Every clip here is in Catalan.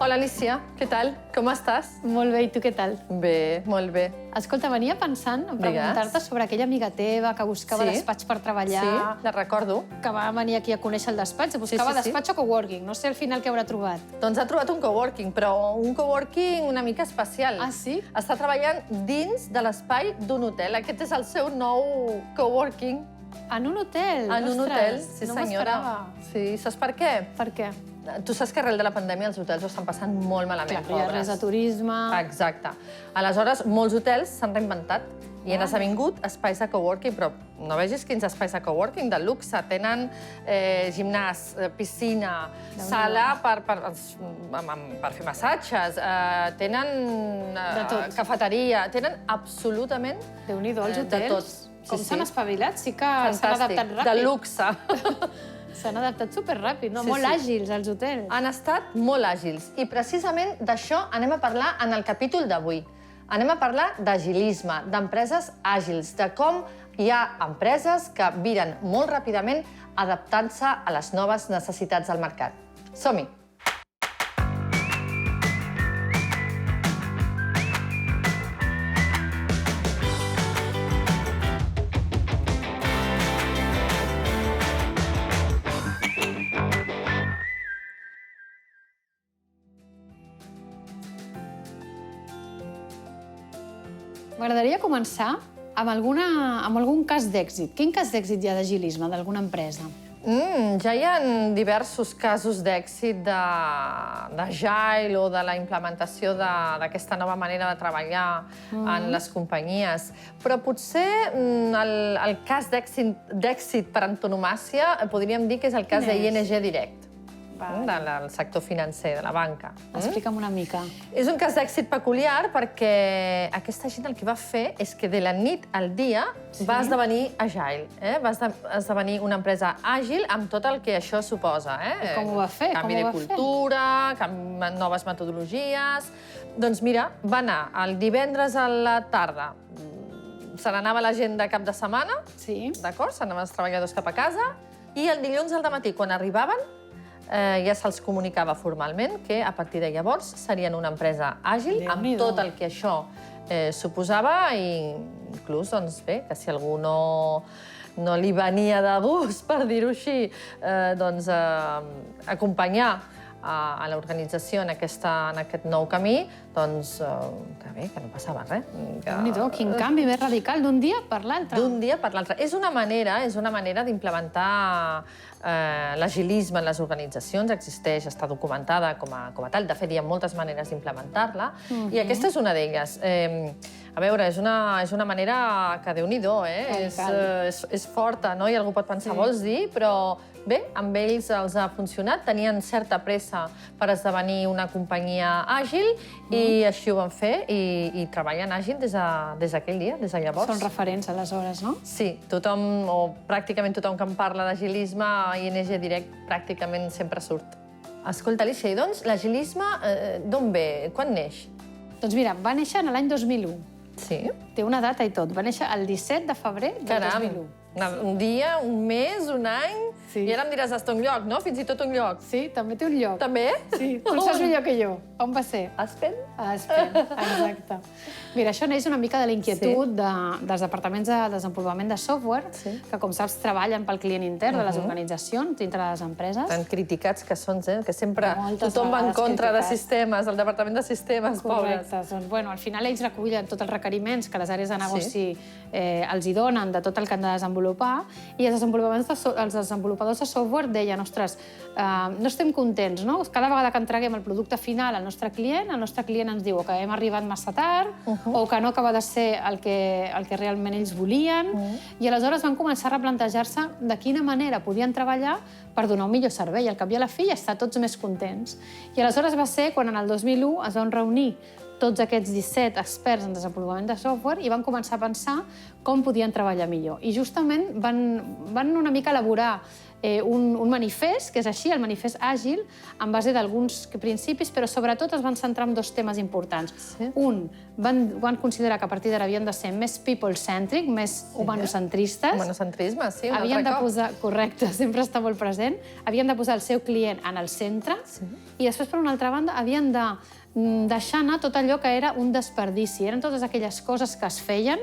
Hola, Alicia, què tal? Com estàs? Molt bé, i tu què tal? Bé, molt bé. Escolta, venia pensant en preguntar-te sobre aquella amiga teva que buscava despatx per treballar. Sí, la recordo. Que va venir aquí a conèixer el despatx. Buscava despatx o coworking. No sé al final què haurà trobat. Doncs ha trobat un coworking, però un coworking una mica especial. Ah, sí? Està treballant dins de l'espai d'un hotel. Aquest és el seu nou coworking. En un hotel? En un hotel, sí no senyora. Sí, saps per què? Per què? Tu saps que arrel de la pandèmia els hotels ho estan passant molt malament, pobres. Clar, hi ha res de turisme... Exacte. Aleshores, molts hotels s'han reinventat i han esdevingut espais de coworking, però no vegis quins espais de coworking de luxe. Tenen gimnàs, piscina, sala per fer massatges, tenen cafeteria, tenen absolutament Déu-n'hi-do, els hotels. de tot. Com s'han espavilat, sí que s'han adaptat ràpid. De luxe. S'han adaptat superràpid, no? Molt àgils, els hotels. Han estat molt àgils. I precisament d'això anem a parlar en el capítol d'avui. Anem a parlar d'agilisme, d'empreses àgils, de com hi ha empreses que viren molt ràpidament adaptant-se a les noves necessitats del mercat. Som-hi! M'agradaria començar amb algun cas d'èxit. Quin cas d'èxit hi ha d'agilisme d'alguna empresa? Ja hi ha diversos casos d'èxit d'agile o de la implementació d'aquesta nova manera de treballar en les companyies, però potser el cas d'èxit per antonomàsia podríem dir que és el cas d'ING Direct, del sector financer, de la banca. Explica'm una mica. És un cas d'èxit peculiar perquè aquesta gent el que va fer és que de la nit al dia va esdevenir agile, va esdevenir una empresa àgil amb tot el que això suposa. I com ho va fer? Canvi de cultura, noves metodologies... Doncs mira, va anar el divendres a la tarda, se n'anava la gent de cap de setmana, d'acord? Se n'anaven els treballadors cap a casa, i el dilluns al dematí, quan arribaven, ja se'ls comunicava formalment que a partir de llavors serien una empresa àgil amb tot el que això suposava i inclús, doncs bé, que si algú no li venia de gust, per dir-ho així, doncs acompanyar a l'organització en aquest nou camí, doncs que bé, que no passava res. Déu-n'hi-do, quin canvi més radical d'un dia per l'altre. D'un dia per l'altre. És una manera d'implementar l'agilisme en les organitzacions, existeix, està documentada com a tal. De fet, hi ha moltes maneres d'implementar-la i aquesta és una d'elles. A veure, és una manera que Déu-n'hi-do, és forta, no? I algú pot pensar, vols dir? Però bé, amb ells els ha funcionat, tenien certa pressa per esdevenir una companyia àgil i així ho van fer i treballen àgil des d'aquell dia, des de llavors. Són referents, aleshores, no? Sí, tothom, o pràcticament tothom que em parla d'agilisme a ING Direct pràcticament sempre surt. Escolta, Alicia, i doncs l'agilisme d'on ve? Quan neix? Doncs mira, va néixer en l'any 2001. Sí? Té una data i tot. Va néixer el 17 de febrer del 2001. Un dia, un mes, un any... I ara em diràs, hasta un lloc, no? Fins i tot un lloc. Sí, també té un lloc. També? Sí, tu el saps millor que jo. On va ser? A Aspen? A Aspen, exacte. Mira, això neix una mica de la inquietud dels departaments de desenvolupament de software, que, com saps, treballen pel client intern de les organitzacions, dintre de les empreses. Tan criticats que són, que sempre tothom va en contra de sistemes, el departament de sistemes, pobres. Correcte. Doncs, bueno, al final ells recullen tots els requeriments que les àrees de negoci els hi donen de tot el que han de desenvolupar i els desenvolupadors de software deien, ostres, no estem contents, no? Cada vegada que entreguem el producte final al nostre client ens diu que hem arribat massa tard o que no acaba de ser el que realment ells volien i aleshores van començar a replantejar-se de quina manera podien treballar per donar un millor servei. Al cap i a la fi estar tots més contents. I aleshores va ser quan en el 2001 es van reunir tots aquests 17 experts en desenvolupament de software i van començar a pensar com podien treballar millor. I justament van una mica elaborar un manifest, que és així, el manifest àgil, en base d'alguns principis, però sobretot es van centrar en 2 temes importants. Un, van considerar que a partir d'ara havien de ser més people-centric, més humanocentristes. Humanocentrisme, sí, un altre Havien de cop. posar, correcte, sempre està molt present, havien de posar el seu client en el centre i després, per una altra banda, havien de deixar anar tot allò que era un desperdici. Eren totes aquelles coses que es feien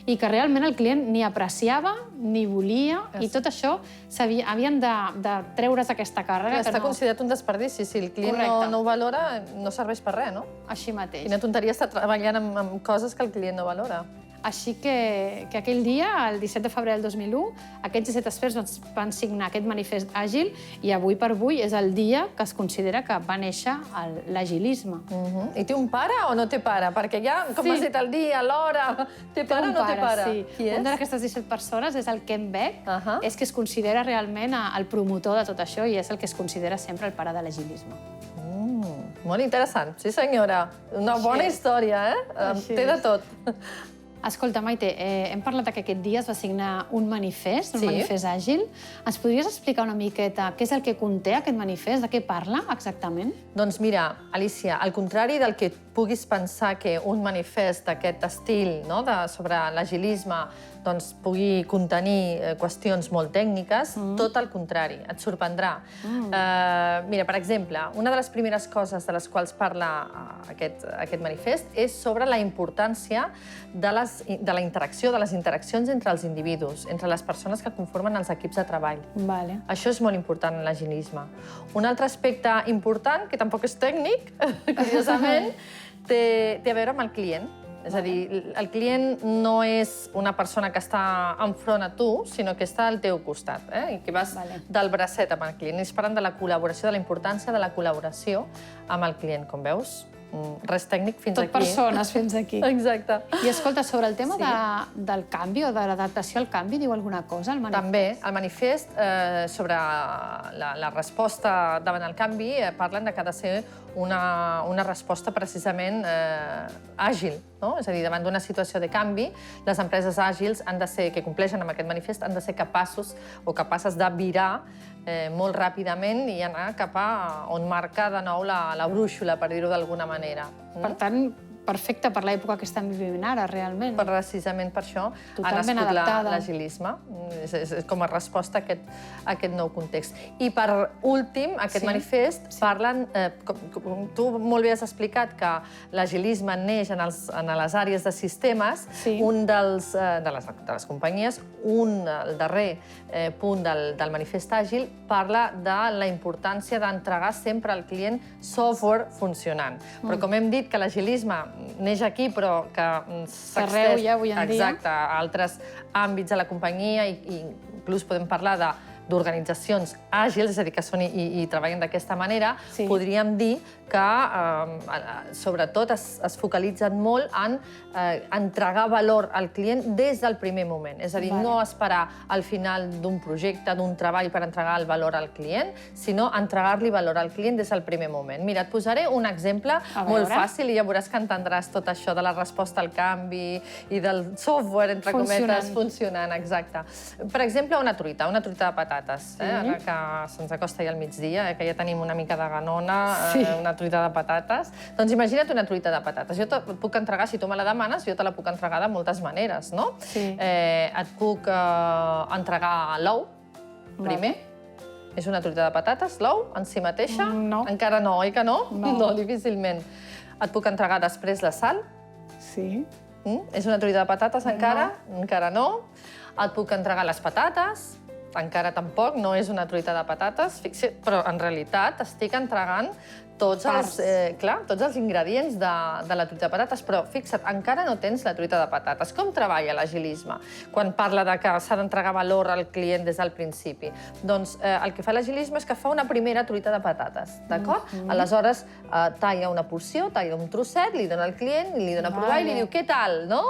i que realment el client ni apreciava ni volia, i tot això havien de treure's aquesta càrrega. Està considerat un desperdici. Si el client no ho valora, no serveix per res, no? Així mateix. Quina tonteria estar treballant amb coses que el client no valora. Així que aquell dia, el 17 de febrer del 2001, aquests 17 experts van signar aquest manifest àgil i avui per avui és el dia que es considera que va néixer l'agilisme. I té un pare o no té pare? Perquè ja, com has dit, el dia, l'hora, té pare o no té pare? Sí. Una d'aquestes 17 persones és el Ken Beck, és que es considera realment el promotor de tot això i és el que es considera sempre el pare de l'agilisme. Molt interessant, sí senyora. Una bona història, eh? Té de tot. Escolta, Maite, hem parlat que aquest dia es va signar un manifest, un manifest àgil. Ens podries explicar una miqueta què és el que conté aquest manifest, de què parla exactament? Doncs mira, Alicia, al contrari del que puguis pensar que un manifest d'aquest estil sobre l'agilisme pugui contenir qüestions molt tècniques, tot el contrari, et sorprendrà. Mira, per exemple, una de les primeres coses de les quals parla aquest manifest és sobre la importància de la interacció, de les interaccions entre els individus, entre les persones que conformen els equips de treball. Això és molt important en l'agilisme. Un altre aspecte important, que tampoc és tècnic, curiosament, té a veure amb el client. És a dir, el client no és una persona que està enfront a tu, sinó que està al teu costat, i que vas del bracet amb el client. Ells parlen de la col·laboració, de la importància de la col·laboració amb el client, com veus. Res tècnic fins aquí. Tot persones fins aquí. Exacte. I escolta, sobre el tema del canvi o de l'adaptació al canvi, diu alguna cosa el manifest? També, el manifest sobre la resposta davant el canvi parlen que ha de ser una resposta precisament àgil. És a dir, davant d'una situació de canvi, les empreses àgils que compleixen amb aquest manifest han de ser capaços o capaces de virar molt ràpidament i anar cap a on marca de nou la brúixola, per dir-ho d'alguna manera. Per tant, perfecte per l'època que estem vivint ara, realment. Precisament per això ha nascut l'agilisme, com a resposta a aquest nou context. I per últim, aquest manifest parlen, com tu molt bé has explicat, que l'agilisme neix en les àrees de sistemes, un de les companyies, el darrer punt del manifest àgil, parla de la importància d'entregar sempre al client software funcionant. Però com hem dit que l'agilisme neix aquí, però que s'arreu ja avui en dia. Exacte, a altres àmbits de la companyia, i inclús podem parlar d'organitzacions àgils, és a dir, que són i treballen d'aquesta manera, podríem dir que, sobretot, es focalitzen molt en entregar valor al client des del primer moment. És a dir, no esperar al final d'un projecte, d'un treball per entregar el valor al client, sinó entregar-li valor al client des del primer moment. Mira, et posaré un exemple molt fàcil i ja veuràs que entendràs tot això de la resposta al canvi i del software, entre cometes, funcionant. Exacte. Per exemple, una truita de patates. Ara que se'ns acosta ja al migdia, que ja tenim una mica de ganona, una truita de patates. Doncs imagina't una truita de patates. Jo et puc entregar, si tu me la demanes, jo te la puc entregar de moltes maneres, no? Et puc entregar l'ou, primer. És una truita de patates, l'ou, en si mateixa? No. Encara no, oi que no? No, difícilment. Et puc entregar després la sal? Sí. És una truita de patates encara? Encara no. Et puc entregar les patates? Encara tampoc, no és una truita de patates, però en realitat estic entregant tots els ingredients de la truita de patates, però fixa't, encara no tens la truita de patates. Com treballa l'agilisme quan parla que s'ha d'entregar valor al client des del principi? Doncs el que fa l'agilisme és que fa una primera truita de patates, d'acord? Aleshores, talla una porció, talla un trosset, li dona al client, li dona a provar i li diu, què tal, no?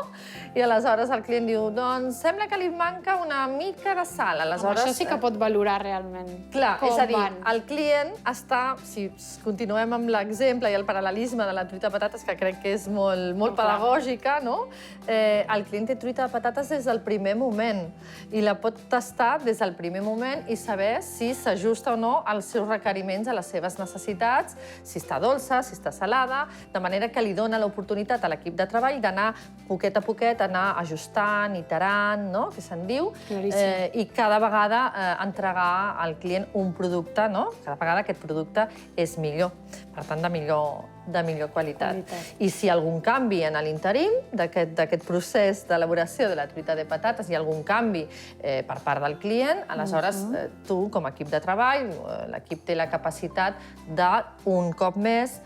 I aleshores el client diu, doncs sembla que li manca una mica de sal. Això sí que pot valorar realment. Clar, és a dir, el client està, si continua continuem amb l'exemple i el paral·lelisme de la truita de patates, que crec que és molt pedagògica, no? El client té truita de patates des del primer moment i la pot tastar des del primer moment i saber si s'ajusta o no als seus requeriments, a les seves necessitats, si està dolça, si està salada, de manera que li dona l'oportunitat a l'equip de treball d'anar poquet a poquet, anar ajustant, iterant, no? Que se'n diu, i cada vegada entregar al client un producte, no? Cada vegada aquest producte és millor, per tant, de millor qualitat. I si hi ha algun canvi en l'interim d'aquest procés d'elaboració de la truita de patates, hi ha algun canvi per part del client, aleshores tu, com a equip de treball, l'equip té la capacitat de, un cop més,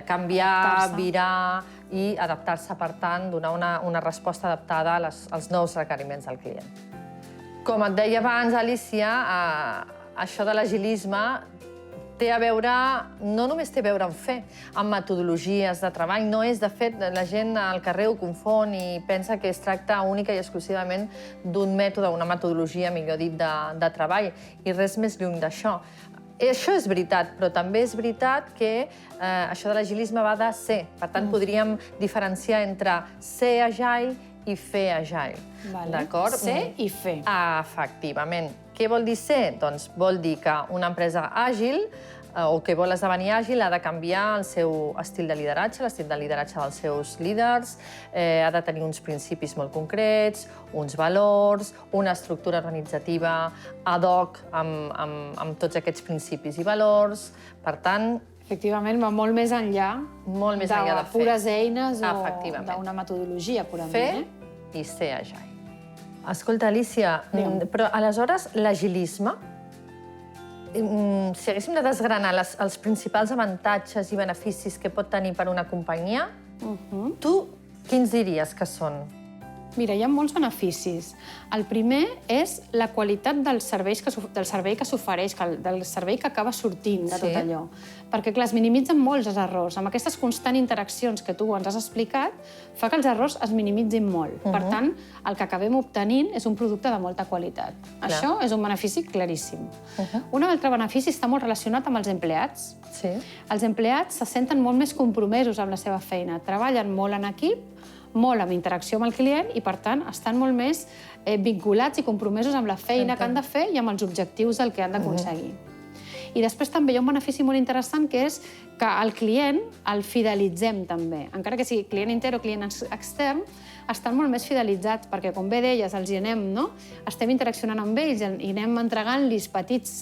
canviar, virar i adaptar-se, per tant, donar una resposta adaptada als nous requeriments del client. Com et deia abans, Alicia, això de l'agilisme té a veure, no només té a veure en fer, amb metodologies de treball. No és, de fet, la gent al carrer ho confon i pensa que es tracta única i exclusivament d'un mètode, una metodologia, millor dit, de treball, i res més lluny d'això. Això és veritat, però també és veritat que això de l'agilisme va de ser. Per tant, podríem diferenciar entre ser agile i fer agile. D'acord? Ser i fer. Efectivament. Què vol dir ser? Doncs vol dir que una empresa àgil o que vol esdevenir àgil ha de canviar el seu estil de lideratge, l'estil de lideratge dels seus líders, ha de tenir uns principis molt concrets, uns valors, una estructura organitzativa ad hoc amb tots aquests principis i valors. Per tant, efectivament, va molt més enllà de pures eines o d'una metodologia purament. Fer i ser agile. Escolta, Alicia, però aleshores l'agilisme, si haguéssim de desgranar els principals avantatges i beneficis que pot tenir per una companyia, tu quins diries que són? Mira, hi ha molts beneficis. El primer és la qualitat del servei que s'ofereix, del servei que acaba sortint de tot allò. Perquè, clar, es minimitzen molts els errors. Amb aquestes constants interaccions que tu ens has explicat, fa que els errors es minimitzin molt. Per tant, el que acabem obtenint és un producte de molta qualitat. Això és un benefici claríssim. Un altre benefici està molt relacionat amb els empleats. Els empleats se senten molt més compromesos amb la seva feina, treballen molt en equip, molt amb interacció amb el client i, per tant, estan molt més vinculats i compromesos amb la feina que han de fer i amb els objectius del que han d'aconseguir. I després també hi ha un benefici molt interessant, que és que el client el fidelitzem també. Encara que sigui client intern o client extern, estan molt més fidelitzats, perquè, com bé deies, els hi anem, no? Estem interaccionant amb ells i anem entregant-los petits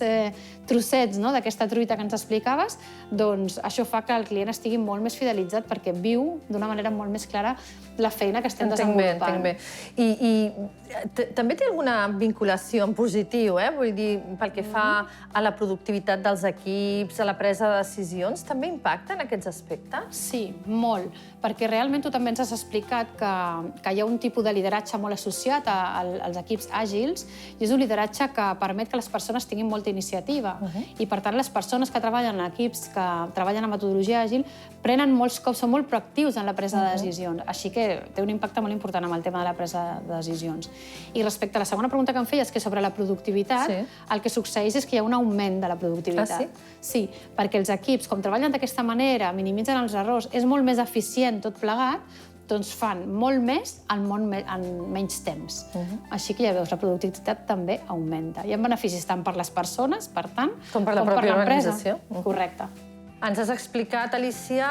trossets d'aquesta truita que ens explicaves, doncs això fa que el client estigui molt més fidelitzat perquè viu d'una manera molt més clara la feina que estem desenvolupant. Entenc bé. I també té alguna vinculació en positiu, vull dir, pel que fa a la productivitat dels equips, a la presa de decisions, també impacten aquests aspectes? Sí, molt, perquè realment tu també ens has explicat que hi ha un tipus de lideratge molt associat als equips àgils i és un lideratge que permet que les persones tinguin molta iniciativa i, per tant, les persones que treballen en equips que treballen en metodologia àgil prenen molts cops, són molt proactius en la presa de decisions, així que té un impacte molt important amb el tema de la presa de decisions. I respecte a la segona pregunta que em feies, que és sobre la productivitat, el que succeeix és que hi ha un augment de la productivitat. Sí, perquè els equips, com treballen d'aquesta manera, minimitzen els errors, és molt més eficient tot plegat, doncs fan molt més en menys temps. Així que ja veus, la productivitat també augmenta. Hi ha beneficis tant per les persones, per tant, com per la pròpia organització. Correcte. Ens has explicat, Alicia,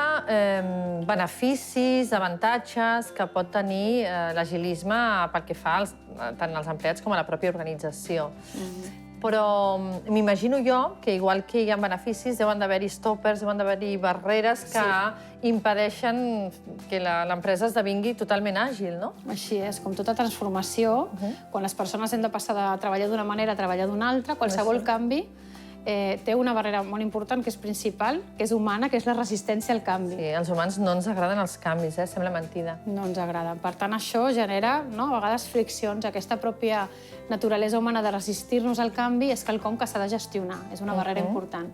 beneficis, avantatges que pot tenir l'agilisme pel que fa tant als empleats com a la pròpia organització. Però m'imagino jo que, igual que hi ha beneficis, deuen d'haver-hi stoppers, deuen d'haver-hi barreres que impedeixen que l'empresa esdevingui totalment àgil, no? Així és, com tota transformació, quan les persones hem de passar de treballar d'una manera a treballar d'una altra, qualsevol canvi té una barrera molt important, que és principal, que és humana, que és la resistència al canvi. Sí, als humans no ens agraden els canvis, sembla mentida. No ens agrada. Per tant, això genera, a vegades, friccions. Aquesta pròpia naturalesa humana de resistir-nos al canvi és quelcom que s'ha de gestionar, és una barrera important.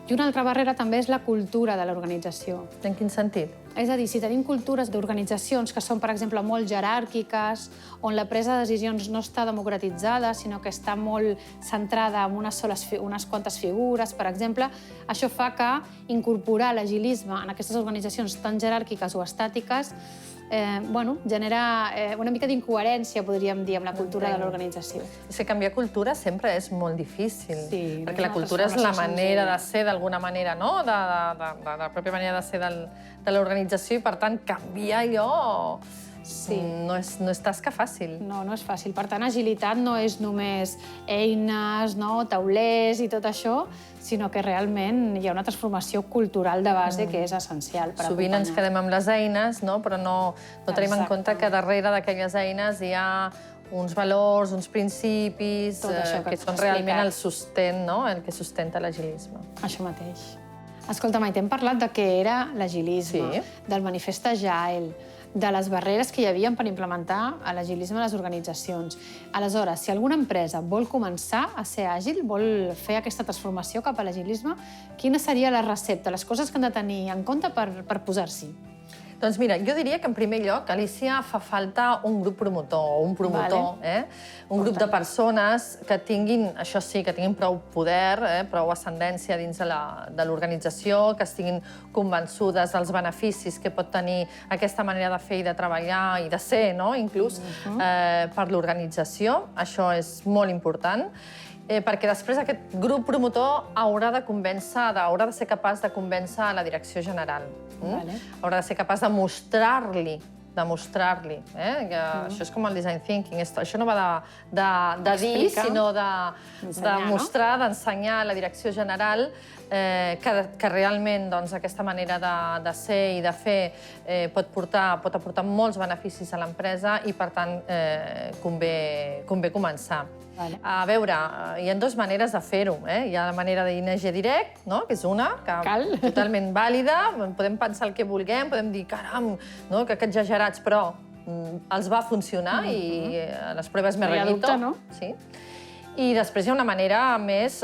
I una altra barrera també és la cultura de l'organització. En quin sentit? És a dir, si tenim cultures d'organitzacions que són, per exemple, molt jeràrquiques, on la presa de decisions no està democratitzada, sinó que està molt centrada en unes quantes figures, per exemple, això fa que incorporar l'agilisme en aquestes organitzacions tan jeràrquiques o estàtiques genera una mica d'incoherència, podríem dir, amb la cultura de l'organització. És que canviar cultura sempre és molt difícil, perquè la cultura és transformació la manera de ser, d'alguna manera, no? De la pròpia manera de ser de l'organització, i per tant, canviar allò no és tasca fàcil. No, no és fàcil. Per tant, agilitat no és només eines, taulers i tot això, sinó que realment hi ha una transformació cultural de base que és essencial per acompanyar. Sovint ens quedem amb les eines, però no tenim en compte que darrere d'aquelles eines hi ha uns valors, uns principis, que són realment el sostén, el que sustenta l'agilisme. Això mateix. Escolta, Maite, hem parlat de què era l'agilisme, del manifest Agile, de les barreres que hi havia per implementar l'agilisme a les organitzacions. Aleshores, si alguna empresa vol començar a ser àgil, vol fer aquesta transformació cap a l'agilisme, quina seria la recepta, les coses que han de tenir en compte per posar-s'hi? Doncs mira, jo diria que en primer lloc, Alicia, fa falta un grup promotor o un promotor, un grup de persones que tinguin, això sí, que tinguin prou poder, prou ascendència dins de l'organització, que estiguin convençudes dels beneficis que pot tenir aquesta manera de fer i de treballar i de ser, inclús, per l'organització. Això és molt important. Perquè després aquest grup promotor haurà de ser capaç de convèncer la direcció general. Haurà de ser capaç de mostrar-li. Això és com el design thinking. Això no va de dir, sinó de mostrar, d'ensenyar a la direcció general que realment aquesta manera de ser i de fer pot aportar molts beneficis a l'empresa i, per tant, convé començar. A veure, hi ha dues maneres de fer-ho. Hi ha la manera d'ING Direct, que és una, totalment vàlida, podem pensar el que vulguem, podem dir, caram, que aquests exagerats, però els va funcionar i les proves més reguito. I després hi ha una manera més,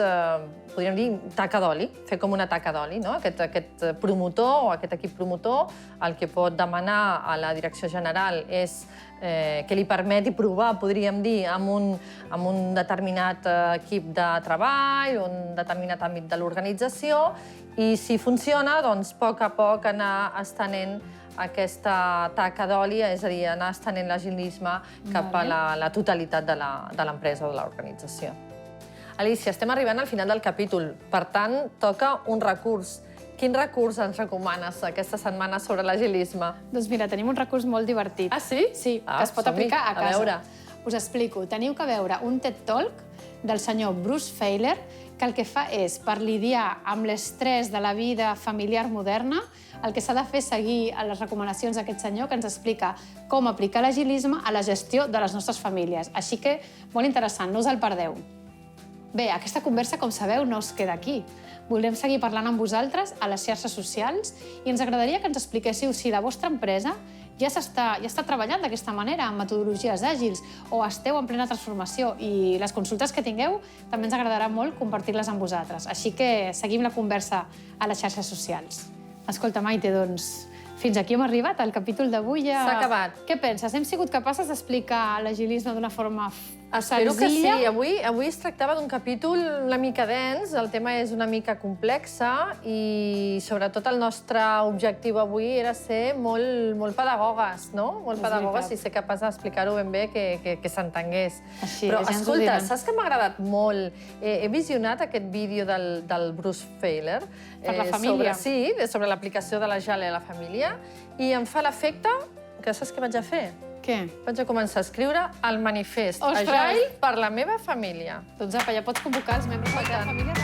podríem dir, taca d'oli, fer com una taca d'oli. Aquest promotor o aquest equip promotor el que pot demanar a la direcció general és que li permeti provar, podríem dir, amb un determinat equip de treball, un determinat àmbit de l'organització, i si funciona, doncs, a poc anar estenent aquesta taca d'oli, és a dir, anar estenent l'agilisme cap a la totalitat de l'empresa o de l'organització. Alicia, estem arribant al final del capítol. Per tant, toca un recurs. Quin recurs ens recomanes aquesta setmana sobre l'agilisme? Doncs mira, tenim un recurs molt divertit. Ah, sí? Sí, que es pot aplicar a casa. Us explico. Teniu que veure un TED Talk del senyor Bruce Feiler, que el que fa és, per lidiar amb l'estrès de la vida familiar moderna, el que s'ha de fer és seguir les recomanacions d'aquest senyor que ens explica com aplicar l'agilisme a la gestió de les nostres famílies. Així que, molt interessant, no us el perdeu. Bé, aquesta conversa, com sabeu, no es queda aquí. Volem seguir parlant amb vosaltres a les xarxes socials i ens agradaria que ens expliquéssiu si la vostra empresa ja està treballant d'aquesta manera, amb metodologies àgils, o esteu en plena transformació, i les consultes que tingueu també ens agradarà molt compartir-les amb vosaltres. Així que seguim la conversa a les xarxes socials. Escolta, Maite, doncs, fins aquí hem arribat, al capítol d'avui ja... S'ha acabat. Què penses? Hem sigut capaces d'explicar l'agilisme d'una forma Espero que sí. senzilla? Avui es tractava d'un capítol una mica dens, el tema és una mica complexa i sobretot el nostre objectiu avui era ser molt pedagogues, no? Molt pedagogues i ser capaç d'explicar-ho ben bé, que s'entengués. Però, escolta, saps que m'ha agradat molt? He visionat aquest vídeo del Bruce Feiler. Per la família. Sí, sobre l'aplicació de l'Agile a la família, i em fa l'efecte que saps què vaig a fer? Què? Vaig a començar a escriure el manifest Ostres! Agile per la meva família. Doncs apa, ja pots convocar els membres de la teva família